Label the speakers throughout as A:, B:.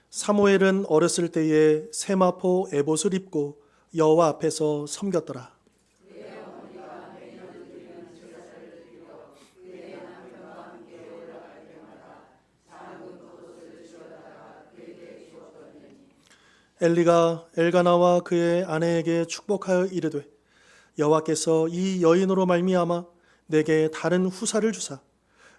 A: 사무엘은 어렸을 때에 세마포 에봇을 입고 여호와 앞에서 섬겼더라. 엘리가 엘가나와 그의 아내에게 축복하여 이르되 여호와께서 이 여인으로 말미암아 내게 다른 후사를 주사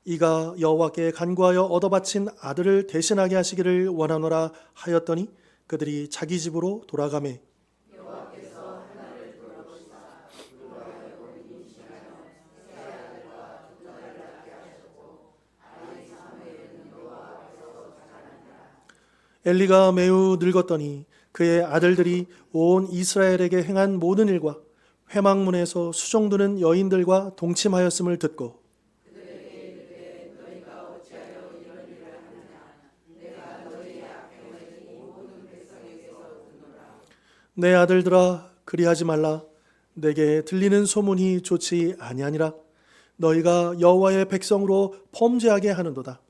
A: 이가 여호와께 간구하여 얻어바친 아들을 대신하게 하시기를 원하노라 하였더니 그들이 자기 집으로 돌아가매. 엘리가 매우 늙었더니 그의 아들들이 온 이스라엘에게 행한 모든 일과 회막문에서 수종드는 여인들과 동침하였음을 듣고 내 아들들아 그리하지 말라. 내게 들리는 소문이 좋지 아니하니라. 너희가 여호와의 백성으로 범죄하게 하는도다.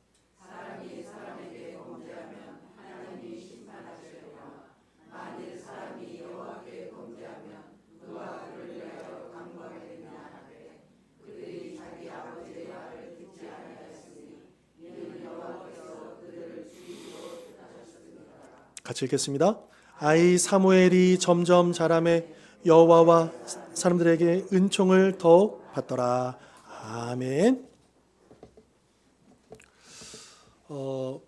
A: 같이 읽겠습니다. 아이 사무엘이 점점 자라매 여호와와 사람들에게 은총을 더욱 받더라. 아멘.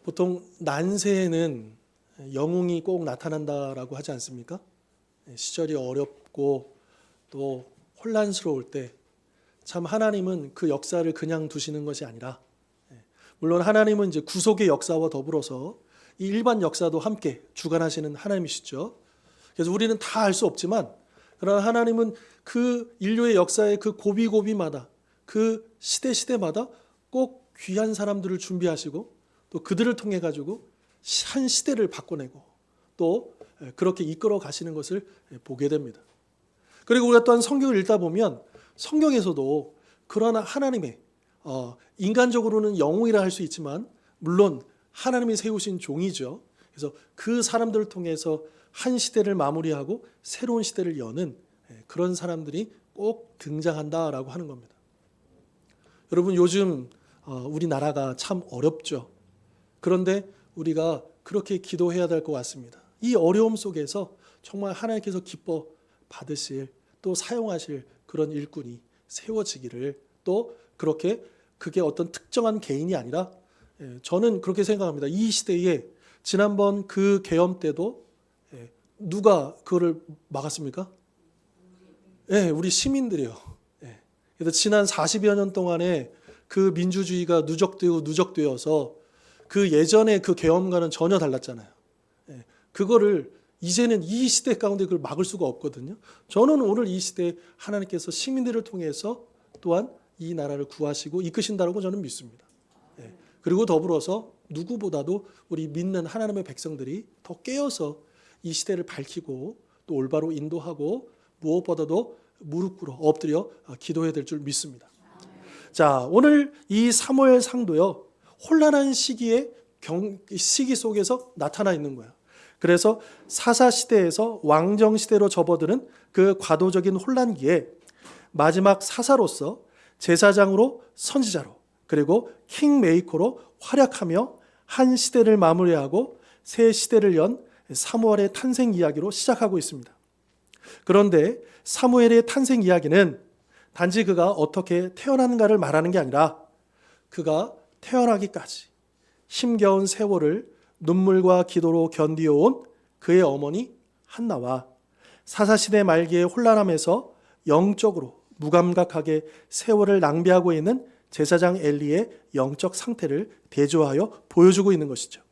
A: 보통 난세에는 영웅이 꼭 나타난다라고 하지 않습니까? 시절이 어렵고 또 혼란스러울 때 참 하나님은 그 역사를 그냥 두시는 것이 아니라 물론 하나님은 이제 구속의 역사와 더불어서 이 일반 역사도 함께 주관하시는 하나님이시죠. 그래서 우리는 다 알 수 없지만 그러나 하나님은 그 인류의 역사의 그 고비고비마다 그 시대마다 꼭 귀한 사람들을 준비하시고 또 그들을 통해 가지고 한 시대를 바꿔내고 또 그렇게 이끌어 가시는 것을 보게 됩니다. 그리고 우리가 또한 성경을 읽다 보면 성경에서도 그러나 하나님의 인간적으로는 영웅이라 할 수 있지만 물론 하나님이 세우신 종이죠. 그래서 그 사람들을 통해서 한 시대를 마무리하고 새로운 시대를 여는 그런 사람들이 꼭 등장한다라고 하는 겁니다. 여러분 요즘 우리나라가 참 어렵죠. 그런데 우리가 그렇게 기도해야 될 것 같습니다. 이 어려움 속에서 정말 하나님께서 기뻐 받으실 또 사용하실 그런 일꾼이 세워지기를 또 그렇게 그게 어떤 특정한 개인이 아니라 저는 그렇게 생각합니다. 이 시대에 지난번 그 계엄 때도 누가 그거를 막았습니까? 우리 시민들이요. 그래서 지난 40여 년 동안에 그 민주주의가 누적되어서 그 예전에 그 계엄과는 전혀 달랐잖아요. 그거를 이제는 이 시대 가운데 그걸 막을 수가 없거든요. 저는 오늘 이 시대에 하나님께서 시민들을 통해서 또한 이 나라를 구하시고 이끄신다고 저는 믿습니다. 그리고 더불어서 누구보다도 우리 믿는 하나님의 백성들이 더 깨어서 이 시대를 밝히고 또 올바로 인도하고 무엇보다도 무릎 꿇어 엎드려 기도해야 될 줄 믿습니다. 자, 오늘 이 사무엘상도요. 혼란한 시기 속에서 나타나 있는 거예요. 그래서 사사시대에서 왕정시대로 접어드는 그 과도적인 혼란기에 마지막 사사로서 제사장으로 선지자로 그리고 킹메이커로 활약하며 한 시대를 마무리하고 새 시대를 연 사무엘의 탄생 이야기로 시작하고 있습니다. 그런데 사무엘의 탄생 이야기는 단지 그가 어떻게 태어났는가를 말하는 게 아니라 그가 태어나기까지 힘겨운 세월을 눈물과 기도로 견디어온 그의 어머니 한나와 사사시대 말기의 혼란함에서 영적으로 무감각하게 세월을 낭비하고 있는 제사장 엘리의 영적 상태를 대조하여 보여주고 있는 것이죠.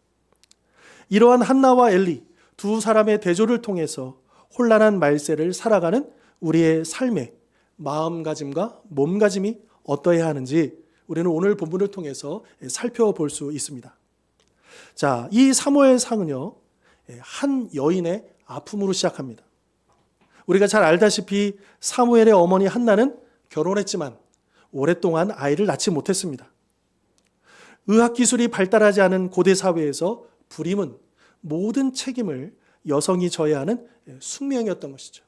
A: 이러한 한나와 엘리 두 사람의 대조를 통해서 혼란한 말세를 살아가는 우리의 삶의 마음가짐과 몸가짐이 어떠해야 하는지 우리는 오늘 본문을 통해서 살펴볼 수 있습니다. 자, 이 사무엘상은요, 한 여인의 아픔으로 시작합니다. 우리가 잘 알다시피 사무엘의 어머니 한나는 결혼했지만 오랫동안 아이를 낳지 못했습니다. 의학기술이 발달하지 않은 고대 사회에서 불임은 모든 책임을 여성이 져야 하는 숙명이었던 것이죠.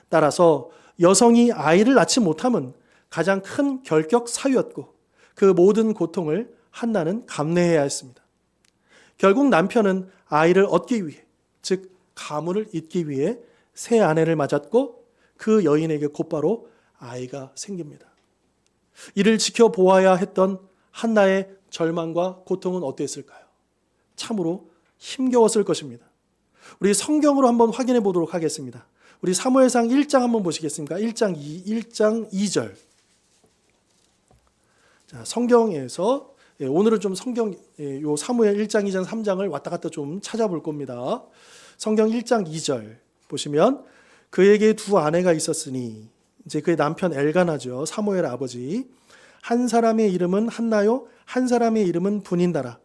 A: 따라서 여성이 아이를 낳지 못함은 가장 큰 결격 사유였고 그 모든 고통을 한나는 감내해야 했습니다. 결국 남편은 아이를 얻기 위해, 즉 가문을 잇기 위해 새 아내를 맞았고 그 여인에게 곧바로 아이가 생깁니다. 이를 지켜보아야 했던 한나의 절망과 고통은 어땠을까요? 참으로 힘겨웠을 것입니다. 우리 성경으로 한번 확인해 보도록 하겠습니다. 우리 사무엘상 1장 한번 보시겠습니까? 1장 2절. 자, 성경에서 오늘은 좀 요 사무엘 1장, 2장, 3장을 왔다 갔다 좀 찾아볼 겁니다. 성경 1장 2절 보시면 그에게 두 아내가 있었으니 이제 그의 남편 엘가나죠. 사무엘 아버지. 한 사람의 이름은 한나요, 한 사람의 이름은 분인다라.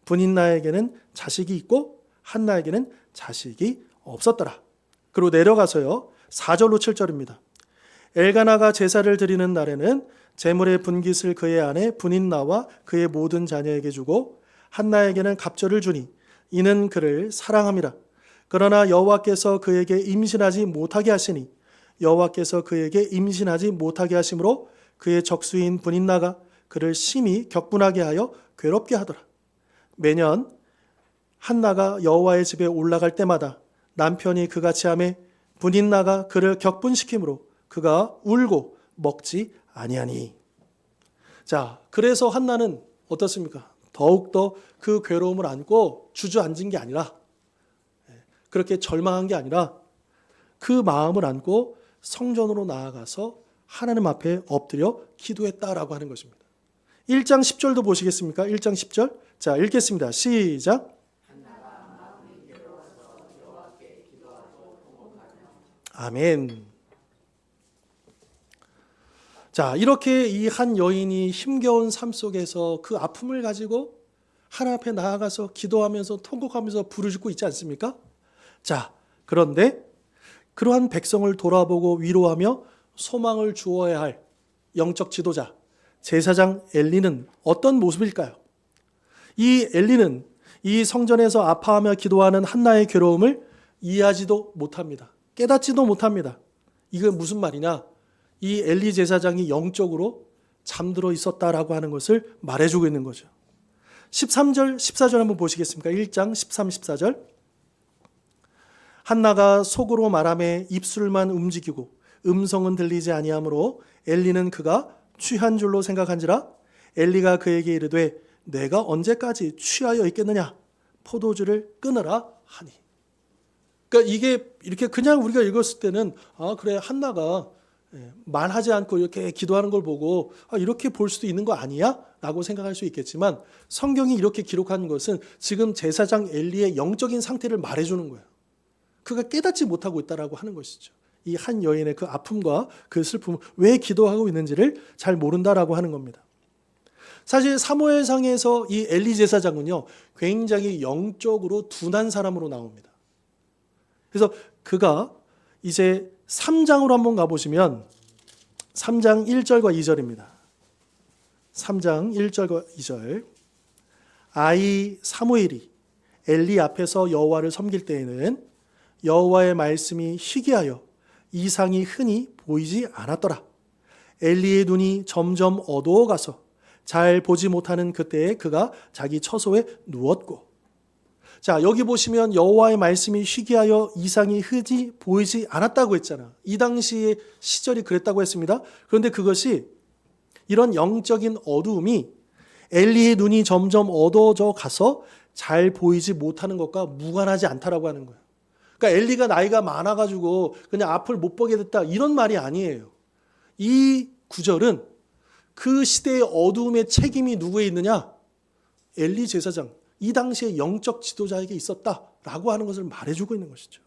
A: 분인나에게는 자식이 있고 한나에게는 자식이 없었더라. 그리고 내려가서요. 4절로 7절입니다. 엘가나가 제사를 드리는 날에는 제물의 분깃을 그의 아내 분인나와 그의 모든 자녀에게 주고 한나에게는 갑절을 주니 이는 그를 사랑함이라. 그러나 여호와께서 그에게 임신하지 못하게 하시니 여호와께서 그에게 임신하지 못하게 하심으로 그의 적수인 분인나가 그를 심히 격분하게 하여 괴롭게 하더라. 매년 한나가 여호와의 집에 올라갈 때마다 남편이 그같이 하매 분인나가 그를 격분시키므로 그가 울고 먹지 아니하니. 자, 그래서 한나는 어떻습니까? 더욱더 그 괴로움을 안고 주저앉은 게 아니라, 그렇게 절망한 게 아니라 그 마음을 안고 성전으로 나아가서 하나님 앞에 엎드려 기도했다라고 하는 것입니다. 1장 10절도 보시겠습니까? 1장 10절. 자, 읽겠습니다. 시작. 아멘. 자, 이렇게 이 한 여인이 힘겨운 삶 속에서 그 아픔을 가지고 하나님 앞에 나아가서 기도하면서 통곡하면서 부르짖고 있지 않습니까? 자, 그런데 그러한 백성을 돌아보고 위로하며 소망을 주어야 할 영적 지도자, 제사장 엘리는 어떤 모습일까요? 이 엘리는 이 성전에서 아파하며 기도하는 한나의 괴로움을 이해하지도 못합니다. 깨닫지도 못합니다. 이게 무슨 말이냐? 이 엘리 제사장이 영적으로 잠들어 있었다라고 하는 것을 말해주고 있는 거죠. 13절, 14절 한번 보시겠습니까? 1장 13, 14절. 한나가 속으로 말하며 입술만 움직이고 음성은 들리지 아니하므로 엘리는 그가 취한 줄로 생각한지라. 엘리가 그에게 이르되 내가 언제까지 취하여 있겠느냐? 포도주를 끊으라 하니. 그러니까 이게 이렇게 그냥 우리가 읽었을 때는 아 그래 한나가 말하지 않고 이렇게 기도하는 걸 보고 이렇게 볼 수도 있는 거 아니야? 라고 생각할 수 있겠지만 성경이 이렇게 기록한 것은 지금 제사장 엘리의 영적인 상태를 말해주는 거예요. 그가 깨닫지 못하고 있다라고 하는 것이죠. 이 한 여인의 그 아픔과 그 슬픔을 왜 기도하고 있는지를 잘 모른다라고 하는 겁니다. 사실 사무엘상에서 이 엘리 제사장은요 굉장히 영적으로 둔한 사람으로 나옵니다. 그래서 그가 이제 3장으로 한번 가보시면 3장 1절과 2절입니다. 3장 1절과 2절. 아이 사무엘이 엘리 앞에서 여호와를 섬길 때에는 여호와의 말씀이 희귀하여 이상이 흔히 보이지 않았더라. 엘리의 눈이 점점 어두워가서 잘 보지 못하는 그때에 그가 자기 처소에 누웠고. 자, 여기 보시면 여호와의 말씀이 희귀하여 이상이 흔히 보이지 않았다고 했잖아. 이 당시의 시절이 그랬다고 했습니다. 그런데 그것이 이런 영적인 어두움이 엘리의 눈이 점점 어두워져 가서 잘 보이지 못하는 것과 무관하지 않다라고 하는 거예요. 그러니까 엘리가 나이가 많아가지고 그냥 앞을 못 보게 됐다 이런 말이 아니에요. 이 구절은 그 시대의 어두움의 책임이 누구에 있느냐? 엘리 제사장, 이 당시의 영적 지도자에게 있었다라고 하는 것을 말해주고 있는 것이죠.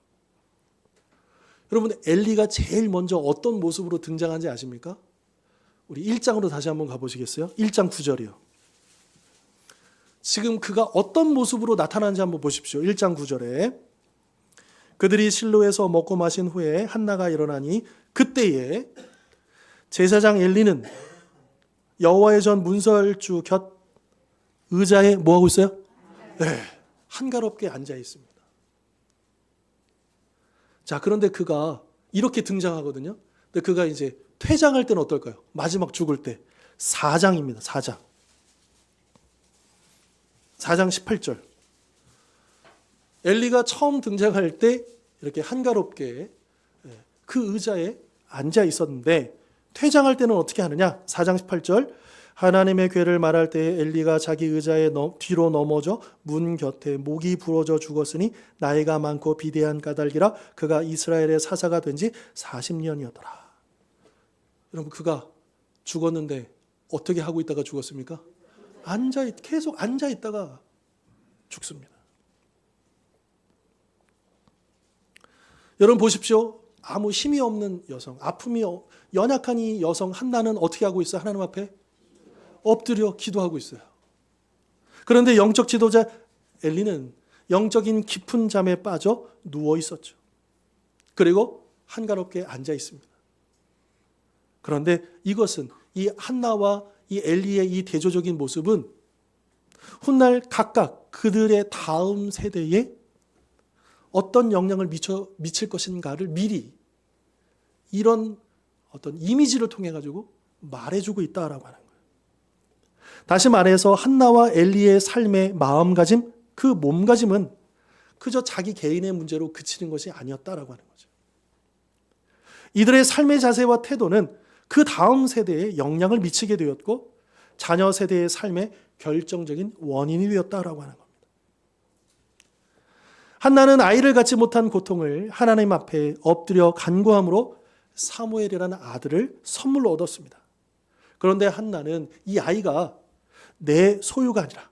A: 여러분, 엘리가 제일 먼저 어떤 모습으로 등장한지 아십니까? 우리 1장으로 다시 한번 가보시겠어요? 1장 9절이요. 지금 그가 어떤 모습으로 나타나는지 한번 보십시오. 1장 9절에 그들이 실로에서 먹고 마신 후에 한나가 일어나니 그때에 제사장 엘리는 여호와의 전 문설주 곁 의자에 뭐하고 있어요? 네, 한가롭게 앉아 있습니다. 자, 그런데 그가 이렇게 등장하거든요. 근데 그가 이제 퇴장할 때는 어떨까요? 마지막 죽을 때 4장입니다. 4장. 4장 18절. 엘리가 처음 등장할 때 이렇게 한가롭게 그 의자에 앉아 있었는데 퇴장할 때는 어떻게 하느냐? 4장 18절. 하나님의 괴를 말할 때에 엘리가 자기 의자에 뒤로 넘어져 문 곁에 목이 부러져 죽었으니 나이가 많고 비대한 까닭이라 그가 이스라엘의 사사가 된 지 40년이었더라. 여러분, 그가 죽었는데 어떻게 하고 있다가 죽었습니까? 계속 앉아 있다가 죽습니다. 여러분 보십시오. 아무 힘이 없는 여성, 아픔이 연약한 이 여성 한나는 어떻게 하고 있어요? 하나님 앞에 엎드려 기도하고 있어요. 그런데 영적 지도자 엘리는 영적인 깊은 잠에 빠져 누워 있었죠. 그리고 한가롭게 앉아 있습니다. 그런데 이것은 이 한나와 이 엘리의 이 대조적인 모습은 훗날 각각 그들의 다음 세대에 어떤 영향을 미칠 것인가를 미리 이런 어떤 이미지를 통해 가지고 말해주고 있다라고 하는 거예요. 다시 말해서 한나와 엘리의 삶의 마음가짐, 그 몸가짐은 그저 자기 개인의 문제로 그치는 것이 아니었다라고 하는 거죠. 이들의 삶의 자세와 태도는 그 다음 세대에 영향을 미치게 되었고 자녀 세대의 삶의 결정적인 원인이 되었다라고 하는 겁니다. 한나는 아이를 갖지 못한 고통을 하나님 앞에 엎드려 간구함으로 사무엘이라는 아들을 선물로 얻었습니다. 그런데 한나는 이 아이가 내 소유가 아니라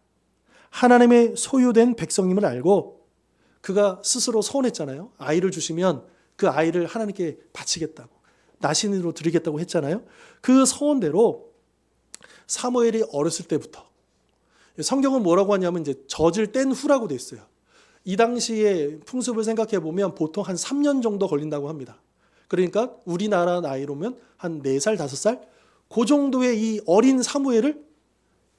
A: 하나님의 소유된 백성임을 알고 그가 스스로 서원했잖아요. 아이를 주시면 그 아이를 하나님께 바치겠다고, 나신으로 드리겠다고 했잖아요. 그 서원대로 사무엘이 어렸을 때부터, 성경은 뭐라고 하냐면 이제 젖을 뗀 후라고 돼 있어요. 이 당시의 풍습을 생각해 보면 보통 한 3년 정도 걸린다고 합니다. 그러니까 우리나라 나이로면 한 4살, 5살 그 정도의 이 어린 사무엘을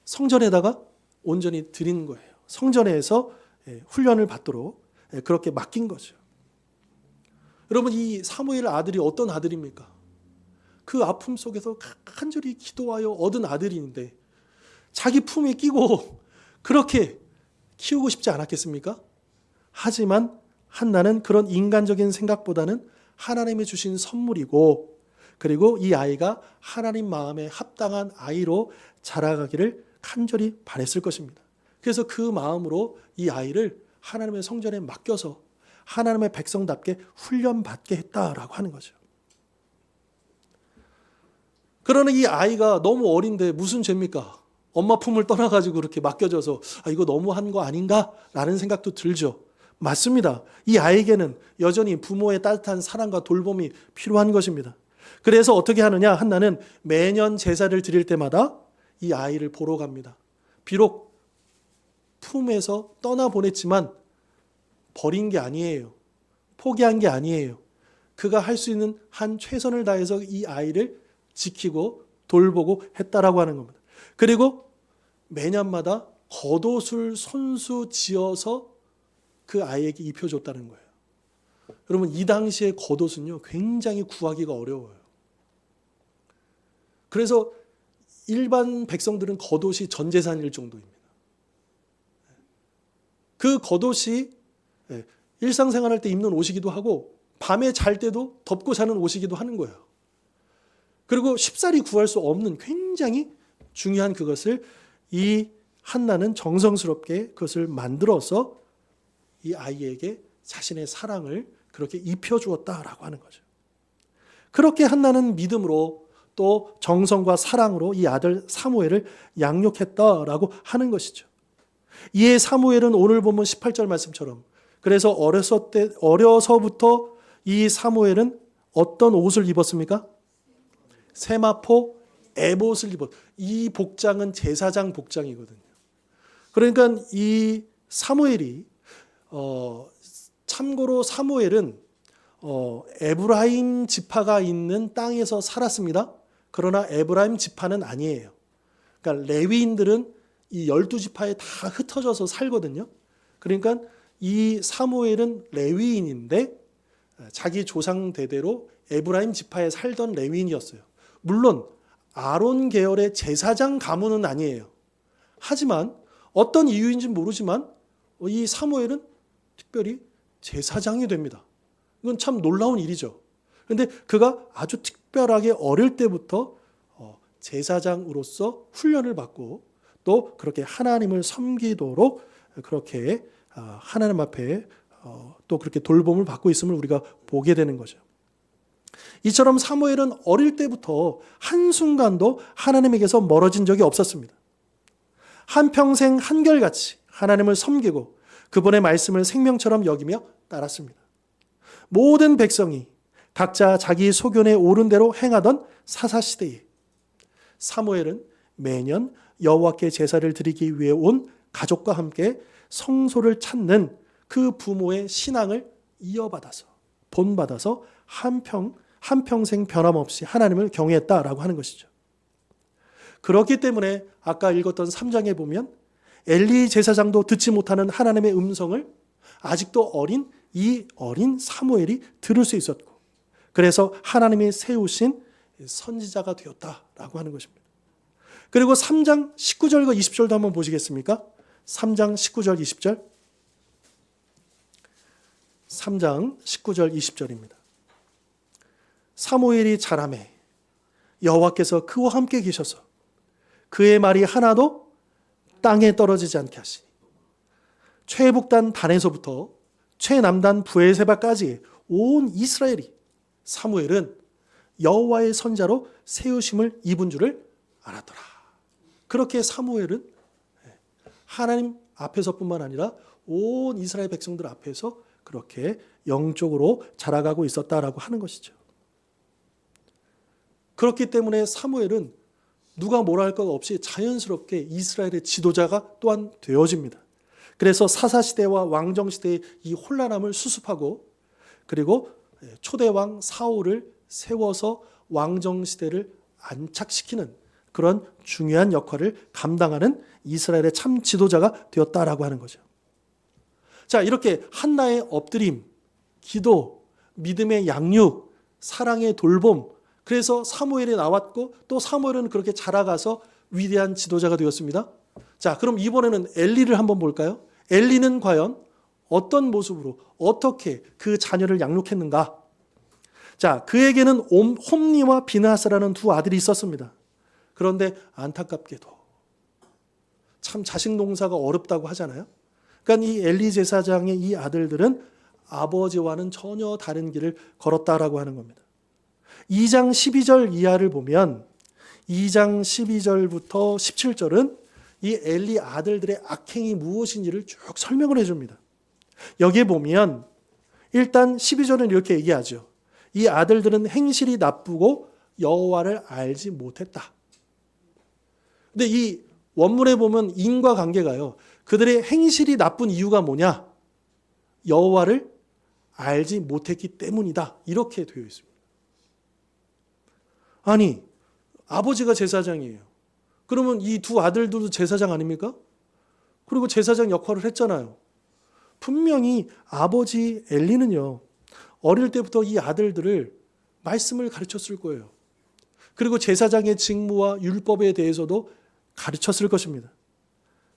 A: 성전에다가 온전히 드린 거예요. 성전에서 훈련을 받도록 그렇게 맡긴 거죠. 여러분, 이 사무엘 아들이 어떤 아들입니까? 그 아픔 속에서 간절히 기도하여 얻은 아들인데 자기 품에 끼고 그렇게 키우고 싶지 않았겠습니까? 하지만 한나는 그런 인간적인 생각보다는 하나님이 주신 선물이고, 그리고 이 아이가 하나님 마음에 합당한 아이로 자라가기를 간절히 바랬을 것입니다. 그래서 그 마음으로 이 아이를 하나님의 성전에 맡겨서 하나님의 백성답게 훈련받게 했다라고 하는 거죠. 그러나 이 아이가 너무 어린데 무슨 죄입니까? 엄마 품을 떠나가지고 그렇게 맡겨져서 이거 너무한 거 아닌가라는 생각도 들죠. 맞습니다. 이 아이에게는 여전히 부모의 따뜻한 사랑과 돌봄이 필요한 것입니다. 그래서 어떻게 하느냐? 한나는 매년 제사를 드릴 때마다 이 아이를 보러 갑니다. 비록 품에서 떠나보냈지만 버린 게 아니에요. 포기한 게 아니에요. 그가 할 수 있는 한 최선을 다해서 이 아이를 지키고 돌보고 했다라고 하는 겁니다. 그리고 매년마다 겉옷을 손수 지어서 그 아이에게 입혀줬다는 거예요. 여러분, 이 당시의 겉옷은요 굉장히 구하기가 어려워요. 그래서 일반 백성들은 겉옷이 전 재산일 정도입니다. 그 겉옷이 일상생활할 때 입는 옷이기도 하고 밤에 잘 때도 덮고 자는 옷이기도 하는 거예요. 그리고 쉽사리 구할 수 없는 굉장히 중요한 그것을 이 한나는 정성스럽게 그것을 만들어서 이 아이에게 자신의 사랑을 그렇게 입혀주었다라고 하는 거죠. 그렇게 한나는 믿음으로 또 정성과 사랑으로 이 아들 사무엘을 양육했다라고 하는 것이죠. 이에 사무엘은 오늘 보면 18절 말씀처럼, 그래서 어려서부터 이 사무엘은 어떤 옷을 입었습니까? 세마포 에봇을 입었. 이 복장은 제사장 복장이거든요. 그러니까 이 사무엘이 참고로 사무엘은 에브라임 지파가 있는 땅에서 살았습니다. 그러나 에브라임 지파는 아니에요. 그러니까 레위인들은 이 12지파에 다 흩어져서 살거든요. 그러니까 이 사무엘은 레위인인데 자기 조상 대대로 에브라임 지파에 살던 레위인이었어요. 물론 아론 계열의 제사장 가문은 아니에요. 하지만 어떤 이유인지 모르지만 이 사무엘은 특별히 제사장이 됩니다. 이건 참 놀라운 일이죠. 그런데 그가 아주 특별하게 어릴 때부터 제사장으로서 훈련을 받고 또 그렇게 하나님을 섬기도록 그렇게 하나님 앞에 또 그렇게 돌봄을 받고 있음을 우리가 보게 되는 거죠. 이처럼 사무엘은 어릴 때부터 한순간도 하나님에게서 멀어진 적이 없었습니다. 한평생 한결같이 하나님을 섬기고 그분의 말씀을 생명처럼 여기며 따랐습니다. 모든 백성이 각자 자기 소견에 옳은 대로 행하던 사사시대에 사무엘은 매년 여호와께 제사를 드리기 위해 온 가족과 함께 성소를 찾는 그 부모의 신앙을 이어받아서 본받아서 한평생 변함없이 하나님을 경외했다라고 하는 것이죠. 그렇기 때문에 아까 읽었던 3장에 보면 엘리 제사장도 듣지 못하는 하나님의 음성을 아직도 어린 사무엘이 들을 수 있었고, 그래서 하나님이 세우신 선지자가 되었다라고 하는 것입니다. 그리고 3장 19절과 20절도 한번 보시겠습니까? 3장 19절 20절. 3장 19절 20절입니다. 사무엘이 자라매 여호와께서 그와 함께 계셔서 그의 말이 하나도 땅에 떨어지지 않게 하시니 최북단 단에서부터 최남단 브엘세바까지 온 이스라엘이 사무엘은 여호와의 선자로 세우심을 입은 줄을 알았더라. 그렇게 사무엘은 하나님 앞에서뿐만 아니라 온 이스라엘 백성들 앞에서 그렇게 영적으로 자라가고 있었다라고 하는 것이죠. 그렇기 때문에 사무엘은 누가 뭐라 할 것 없이 자연스럽게 이스라엘의 지도자가 또한 되어집니다. 그래서 사사시대와 왕정시대의 이 혼란함을 수습하고 그리고 초대왕 사울을 세워서 왕정시대를 안착시키는 그런 중요한 역할을 감당하는 이스라엘의 참 지도자가 되었다라고 하는 거죠. 자, 이렇게 한나의 엎드림, 기도, 믿음의 양육, 사랑의 돌봄, 그래서 사무엘이 나왔고 또 사무엘은 그렇게 자라가서 위대한 지도자가 되었습니다. 자, 그럼 이번에는 엘리를 한번 볼까요? 엘리는 과연 어떤 모습으로 어떻게 그 자녀를 양육했는가? 자, 그에게는 홈니와 비느하스라는 두 아들이 있었습니다. 그런데 안타깝게도 참 자식 농사가 어렵다고 하잖아요. 그러니까 이 엘리 제사장의 이 아들들은 아버지와는 전혀 다른 길을 걸었다라고 하는 겁니다. 2장 12절 이하를 보면 2장 12절부터 17절은 이 엘리 아들들의 악행이 무엇인지를 쭉 설명을 해줍니다. 여기에 보면 일단 12절은 이렇게 얘기하죠. 이 아들들은 행실이 나쁘고 여호와를 알지 못했다. 근데 이 원문에 보면 인과관계가요. 그들의 행실이 나쁜 이유가 뭐냐? 여호와를 알지 못했기 때문이다. 이렇게 되어 있습니다. 아니, 아버지가 제사장이에요. 그러면 이 두 아들들도 제사장 아닙니까? 그리고 제사장 역할을 했잖아요. 분명히 아버지 엘리는요, 어릴 때부터 이 아들들을 말씀을 가르쳤을 거예요. 그리고 제사장의 직무와 율법에 대해서도 가르쳤을 것입니다.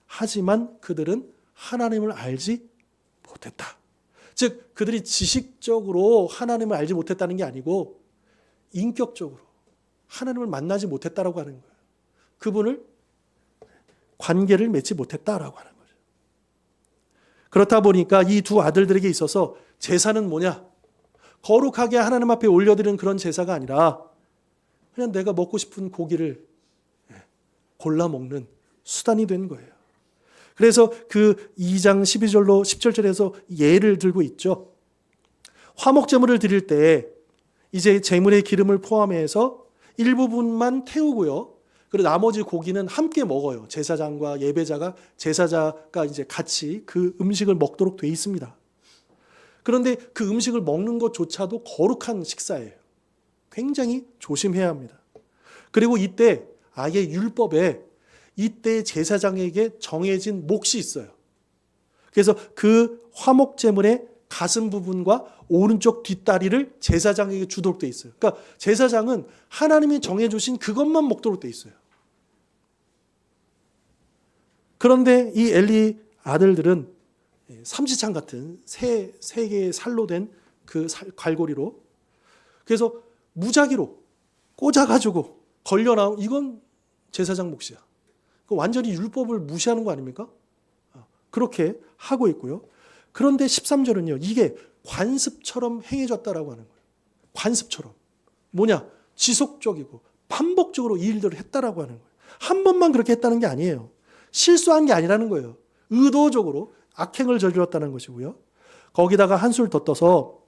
A: 하지만 그들은 하나님을 알지 못했다. 즉, 그들이 지식적으로 하나님을 알지 못했다는 게 아니고 인격적으로 하나님을 만나지 못했다라고 하는 거예요. 그분을 관계를 맺지 못했다라고 하는 거죠. 그렇다 보니까 이 두 아들들에게 있어서 제사는 뭐냐? 거룩하게 하나님 앞에 올려드리는 그런 제사가 아니라 그냥 내가 먹고 싶은 고기를 골라 먹는 수단이 된 거예요. 그래서 그 2장 12절로 17절에서 예를 들고 있죠. 화목제물을 드릴 때 이제 제물의 기름을 포함해서 일부분만 태우고요. 그리고 나머지 고기는 함께 먹어요. 제사장과 예배자가 제사자가 이제 같이 그 음식을 먹도록 돼 있습니다. 그런데 그 음식을 먹는 것조차도 거룩한 식사예요. 굉장히 조심해야 합니다. 그리고 이때 아예 율법에 이때 제사장에게 정해진 몫이 있어요. 그래서 그 화목 제물의 가슴 부분과 오른쪽 뒷다리를 제사장에게 주도록 돼 있어요. 그러니까 제사장은 하나님이 정해주신 그것만 먹도록 돼 있어요. 그런데 이 엘리 아들들은 삼지창 같은 세 개의 살로 된 그 갈고리로, 그래서 무작위로 꽂아가지고 걸려 나온, 이건 제사장 몫이야. 완전히 율법을 무시하는 거 아닙니까? 그렇게 하고 있고요. 그런데 13절은요, 이게 관습처럼 행해졌다라고 하는 거예요. 관습처럼. 뭐냐? 지속적이고 반복적으로 이 일들을 했다라고 하는 거예요. 한 번만 그렇게 했다는 게 아니에요. 실수한 게 아니라는 거예요. 의도적으로 악행을 저질렀다는 것이고요. 거기다가 한술 더 떠서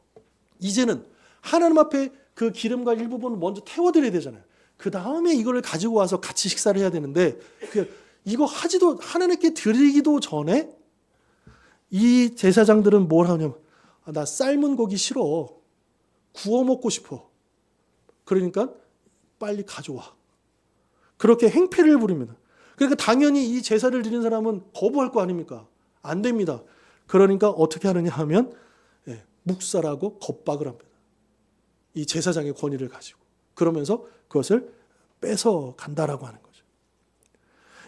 A: 이제는 하나님 앞에 그 기름과 일부분을 먼저 태워드려야 되잖아요. 그 다음에 이걸 가지고 와서 같이 식사를 해야 되는데, 이거 하지도, 하나님께 드리기도 전에 이 제사장들은 뭘 하냐면, 나 삶은 고기 싫어. 구워 먹고 싶어. 그러니까 빨리 가져와. 그렇게 행패를 부립니다. 그러니까 당연히 이 제사를 드리는 사람은 거부할 거 아닙니까? 안 됩니다. 그러니까 어떻게 하느냐 하면 묵살하고 겁박을 합니다. 이 제사장의 권위를 가지고. 그러면서 그것을 뺏어 간다라고 하는 거죠.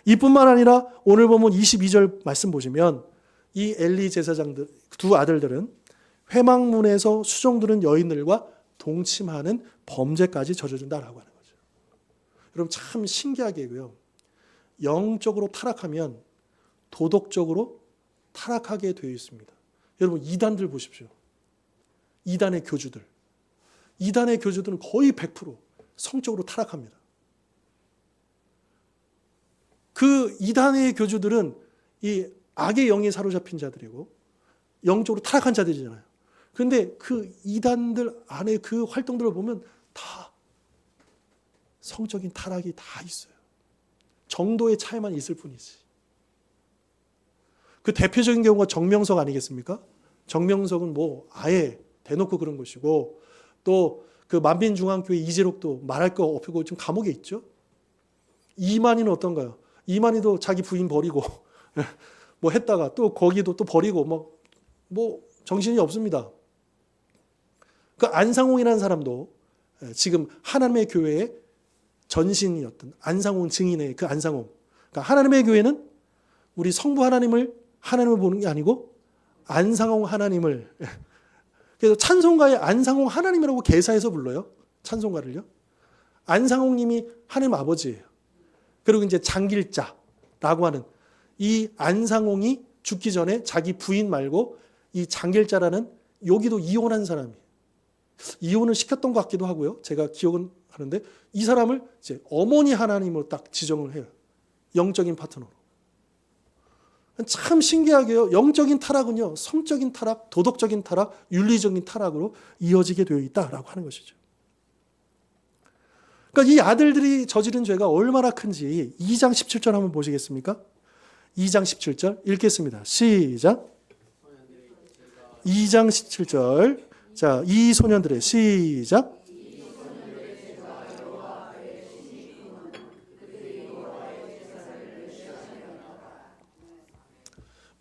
A: 이뿐만 아니라 오늘 보면 22절 말씀 보시면 이 엘리 제사장들, 두 아들들은 회막문에서 수종드는 여인들과 동침하는 범죄까지 저지른다라고 하는 거죠. 여러분 참 신기하게요. 영적으로 타락하면 도덕적으로 타락하게 되어 있습니다. 여러분 이단들 보십시오. 이단의 교주들. 이단의 교주들은 거의 100% 성적으로 타락합니다. 그 이단의 교주들은 이 악의 영에 사로잡힌 자들이고 영적으로 타락한 자들이잖아요. 그런데 그 이단들 안에 그 활동들을 보면 다 성적인 타락이 다 있어요. 정도의 차이만 있을 뿐이지. 그 대표적인 경우가 정명석 아니겠습니까? 정명석은 뭐 아예 대놓고 그런 것이고, 또 그 만빈중앙교회 이재록도 말할 거 없고 지금 감옥에 있죠. 이만희는 어떤가요? 이만희도 자기 부인 버리고 뭐 했다가 또 거기도 또 버리고 뭐 정신이 없습니다. 그 안상홍이라는 사람도 지금 하나님의 교회의 전신이었던 안상홍 증인의 그 안상홍. 그러니까 하나님의 교회는 우리 성부 하나님을 보는 게 아니고 안상홍 하나님을. 그래서 찬송가에 안상홍 하나님이라고 개사해서 불러요. 찬송가를요. 안상홍 님이 하나님 아버지예요. 그리고 이제 장길자라고 하는 이 안상홍이 죽기 전에 자기 부인 말고 이 장길자라는 여기도 이혼한 사람이에요. 이혼을 시켰던 것 같기도 하고요. 제가 기억은 하는데 이 사람을 이제 어머니 하나님으로 딱 지정을 해요. 영적인 파트너로. 참 신기하게요. 영적인 타락은요, 성적인 타락, 도덕적인 타락, 윤리적인 타락으로 이어지게 되어 있다라고 하는 것이죠. 그러니까 이 아들들이 저지른 죄가 얼마나 큰지 2장 17절 한번 보시겠습니까? 2장 17절 읽겠습니다. 시작. 2장 17절. 자, 이 소년들의 시작.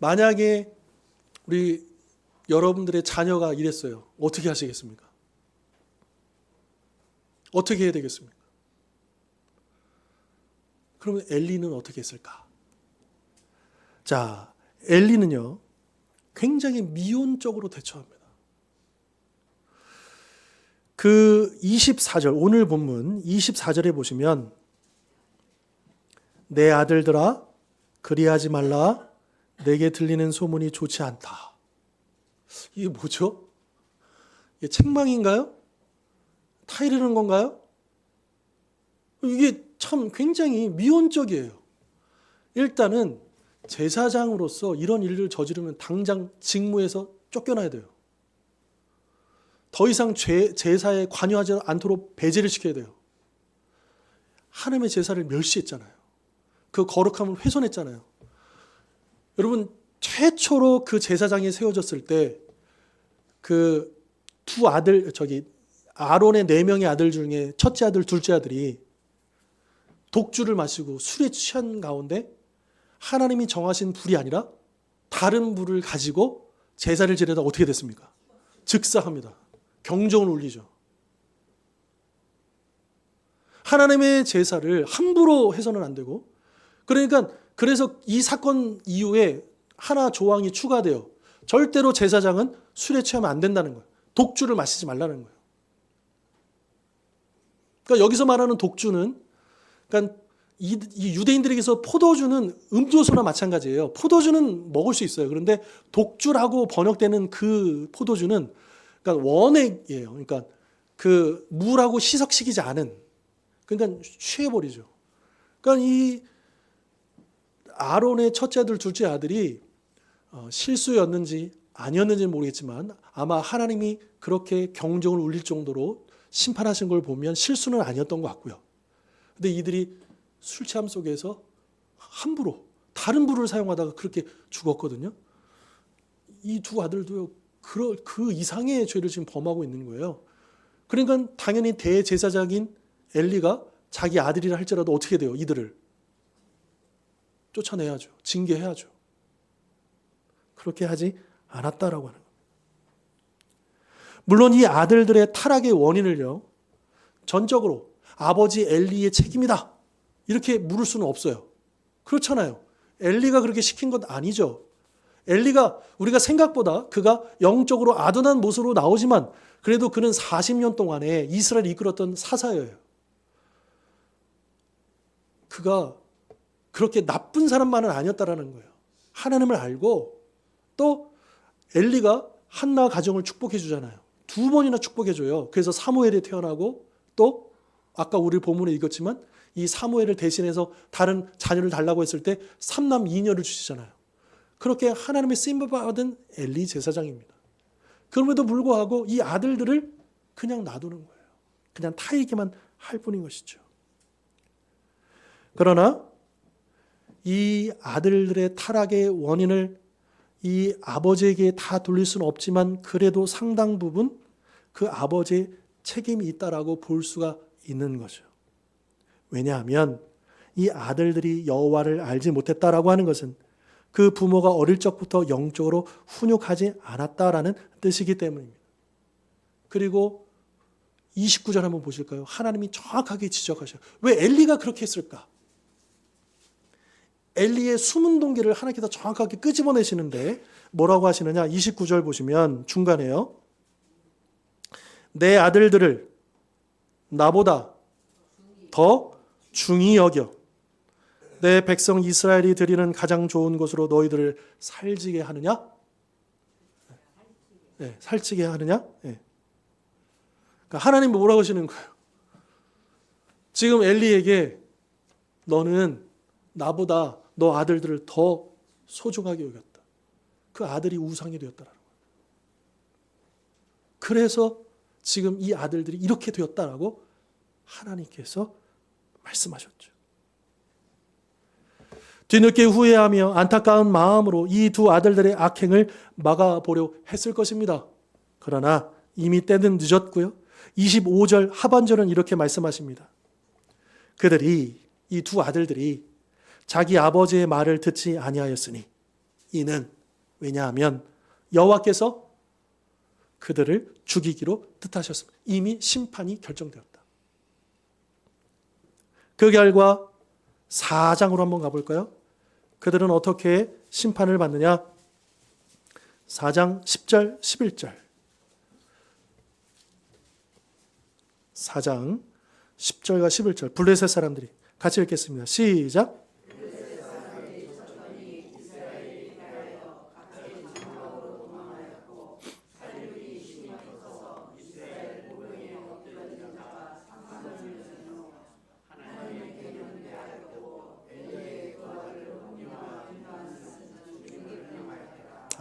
A: 만약에 우리 여러분들의 자녀가 이랬어요. 어떻게 하시겠습니까? 어떻게 해야 되겠습니까? 그러면 엘리는 어떻게 했을까? 자, 엘리는요, 굉장히 미온적으로 대처합니다. 그 24절, 오늘 본문 24절에 보시면 내 아들들아 그리하지 말라. 내게 들리는 소문이 좋지 않다. 이게 뭐죠? 이게 책망인가요? 타이르는 건가요? 이게 참 굉장히 미온적이에요. 일단은 제사장으로서 이런 일을 저지르면 당장 직무에서 쫓겨나야 돼요. 더 이상 제사에 관여하지 않도록 배제를 시켜야 돼요. 하나님의 제사를 멸시했잖아요. 그 거룩함을 훼손했잖아요. 여러분, 최초로 그 제사장이 세워졌을 때 그 두 아들, 아론의 4명의 아들 중에 첫째 아들, 둘째 아들이 독주를 마시고 술에 취한 가운데 하나님이 정하신 불이 아니라 다른 불을 가지고 제사를 지내다 어떻게 됐습니까? 즉사합니다. 경종을 울리죠. 하나님의 제사를 함부로 해서는 안 되고, 그러니까 그래서 이 사건 이후에 하나 조항이 추가돼요. 절대로 제사장은 술에 취하면 안 된다는 거예요. 독주를 마시지 말라는 거예요. 그러니까 여기서 말하는 독주는, 그러니까 이 유대인들에게서 포도주는 음료수나 마찬가지예요. 포도주는 먹을 수 있어요. 그런데 독주라고 번역되는 그 포도주는 그러니까 원액이에요. 그러니까 그 물하고 희석시키지 않은, 그러니까 취해버리죠. 그러니까 이 아론의 첫째 아들, 둘째 아들이 실수였는지 아니었는지는 모르겠지만 아마 하나님이 그렇게 경종을 울릴 정도로 심판하신 걸 보면 실수는 아니었던 것 같고요. 근데 이들이 술 취함 속에서 함부로 다른 불을 사용하다가 그렇게 죽었거든요. 이 두 아들도요, 그 이상의 죄를 지금 범하고 있는 거예요. 그러니까 당연히 대제사장인 엘리가 자기 아들이라 할지라도 어떻게 돼요? 이들을 쫓아내야죠. 징계해야죠. 그렇게 하지 않았다라고 하는 겁니다. 물론 이 아들들의 타락의 원인을요, 전적으로 아버지 엘리의 책임이다 이렇게 물을 수는 없어요. 그렇잖아요. 엘리가 그렇게 시킨 것 아니죠. 엘리가 우리가 생각보다 그가 영적으로 아둔한 모습으로 나오지만 그래도 그는 40년 동안에 이스라엘을 이끌었던 사사예요. 그가 그렇게 나쁜 사람만은 아니었다라는 거예요. 하나님을 알고 또 엘리가 한나 가정을 축복해 주잖아요. 2번이나 축복해 줘요. 그래서 사무엘이 태어나고 또 아까 우리 본문에 읽었지만 이 사무엘을 대신해서 다른 자녀를 달라고 했을 때 3남 2녀를 주시잖아요. 그렇게 하나님의 쓰임받은 엘리 제사장입니다. 그럼에도 불구하고 이 아들들을 그냥 놔두는 거예요. 그냥 타이기만 할 뿐인 것이죠. 그러나 이 아들들의 타락의 원인을 이 아버지에게 다 돌릴 수는 없지만 그래도 상당 부분 그 아버지의 책임이 있다라고 볼 수가 있는 거죠. 왜냐하면 이 아들들이 여호와를 알지 못했다라고 하는 것은 그 부모가 어릴 적부터 영적으로 훈육하지 않았다라는 뜻이기 때문입니다. 그리고 29절 한번 보실까요? 하나님이 정확하게 지적하셔요. 왜 엘리가 그렇게 했을까? 엘리의 숨은 동기를 하나님께서 정확하게 끄집어내시는데 뭐라고 하시느냐? 29절 보시면 중간에요. 내 아들들을 나보다 더 중히 여겨 내 백성 이스라엘이 드리는 가장 좋은 것으로 너희들을 살찌게 하느냐? 네, 살찌게 하느냐? 네. 그러니까 하나님이 뭐라고 하시는 거예요? 지금 엘리에게 너는 나보다 너 아들들을 더 소중하게 여겼다. 그 아들이 우상이 되었다라는 거예요. 그래서 지금 이 아들들이 이렇게 되었다라고 하나님께서 말씀하셨죠. 뒤늦게 후회하며 안타까운 마음으로 이 두 아들들의 악행을 막아보려 했을 것입니다. 그러나 이미 때는 늦었고요. 25절 하반절은 이렇게 말씀하십니다. 그들이 이 두 아들들이 자기 아버지의 말을 듣지 아니하였으니 이는 왜냐하면 여호와께서 그들을 죽이기로 뜻하셨습니다. 이미 심판이 결정되었다. 그 결과 4장으로 한번 가볼까요? 그들은 어떻게 심판을 받느냐? 4장 10절 11절 4장 10절과 11절 블레셋 사람들이 같이 읽겠습니다. 시작.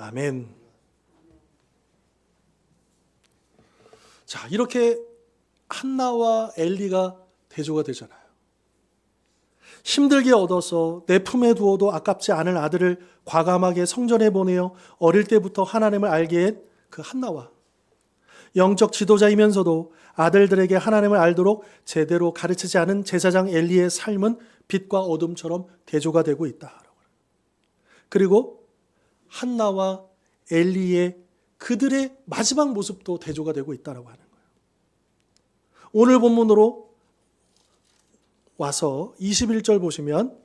A: 아멘. 자, 이렇게 한나와 엘리가 대조가 되잖아요. 힘들게 얻어서 내 품에 두어도 아깝지 않을 아들을 과감하게 성전에 보내어 어릴 때부터 하나님을 알게 한 그 한나와 영적 지도자이면서도 아들들에게 하나님을 알도록 제대로 가르치지 않은 제사장 엘리의 삶은 빛과 어둠처럼 대조가 되고 있다. 그리고 한나와 엘리의 그들의 마지막 모습도 대조가 되고 있다고 하는 거예요. 오늘 본문으로 와서 21절 보시면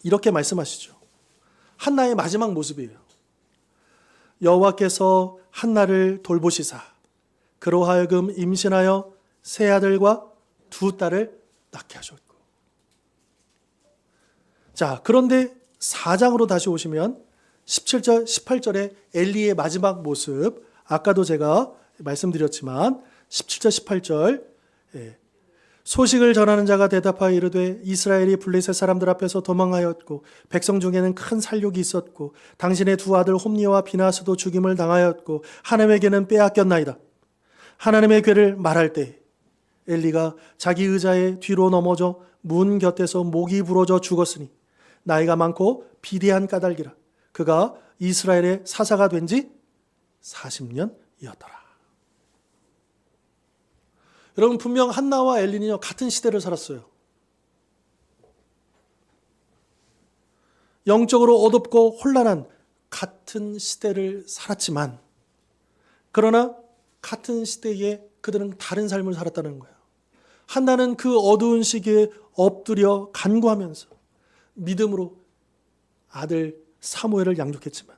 A: 이렇게 말씀하시죠. 한나의 마지막 모습이에요. 여호와께서 한나를 돌보시사 그로 하여금 임신하여 세 아들과 두 딸을 낳게 하셨고. 자, 그런데 4장으로 다시 오시면 17절, 18절에 엘리의 마지막 모습, 아까도 제가 말씀드렸지만 17절, 18절 소식을 전하는 자가 대답하여 이르되 이스라엘이 블레셋 사람들 앞에서 도망하였고 백성 중에는 큰 살육이 있었고 당신의 두 아들 홈니와 비나스도 죽임을 당하였고 하나님에게는 빼앗겼나이다. 하나님의 괴를 말할 때 엘리가 자기 의자의 뒤로 넘어져 문 곁에서 목이 부러져 죽었으니 나이가 많고 비대한 까닭이라. 그가 이스라엘의 사사가 된 지 40년이었더라. 여러분, 분명 한나와 엘리는요 같은 시대를 살았어요. 영적으로 어둡고 혼란한 같은 시대를 살았지만, 그러나 같은 시대에 그들은 다른 삶을 살았다는 거예요. 한나는 그 어두운 시기에 엎드려 간구하면서 믿음으로 아들 사무엘을 양육했지만,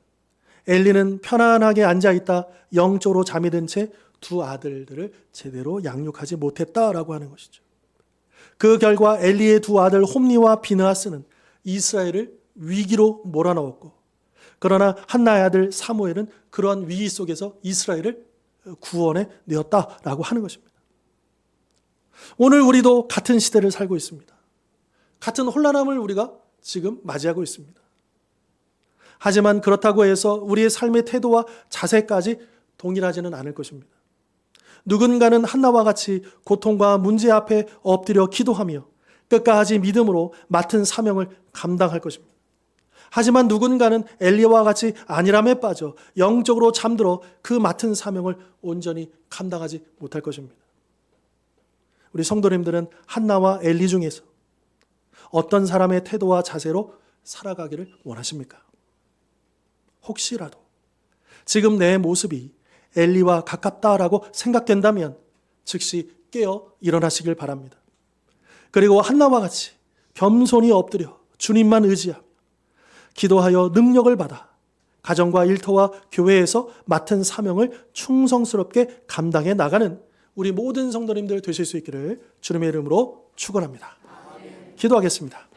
A: 엘리는 편안하게 앉아있다 영적으로 잠이 든 채 두 아들들을 제대로 양육하지 못했다라고 하는 것이죠. 그 결과 엘리의 두 아들 홈니와 비느하스는 이스라엘을 위기로 몰아넣었고, 그러나 한나의 아들 사무엘은 그러한 위기 속에서 이스라엘을 구원해 내었다라고 하는 것입니다. 오늘 우리도 같은 시대를 살고 있습니다. 같은 혼란함을 우리가 지금 맞이하고 있습니다. 하지만 그렇다고 해서 우리의 삶의 태도와 자세까지 동일하지는 않을 것입니다. 누군가는 한나와 같이 고통과 문제 앞에 엎드려 기도하며 끝까지 믿음으로 맡은 사명을 감당할 것입니다. 하지만 누군가는 엘리야와 같이 안일함에 빠져 영적으로 잠들어 그 맡은 사명을 온전히 감당하지 못할 것입니다. 우리 성도님들은 한나와 엘리 중에서 어떤 사람의 태도와 자세로 살아가기를 원하십니까? 혹시라도 지금 내 모습이 엘리와 가깝다라고 생각된다면 즉시 깨어 일어나시길 바랍니다. 그리고 한나와 같이 겸손히 엎드려 주님만 의지하며 기도하여 능력을 받아 가정과 일터와 교회에서 맡은 사명을 충성스럽게 감당해 나가는 우리 모든 성도님들 되실 수 있기를 주님의 이름으로 축원합니다. 기도하겠습니다.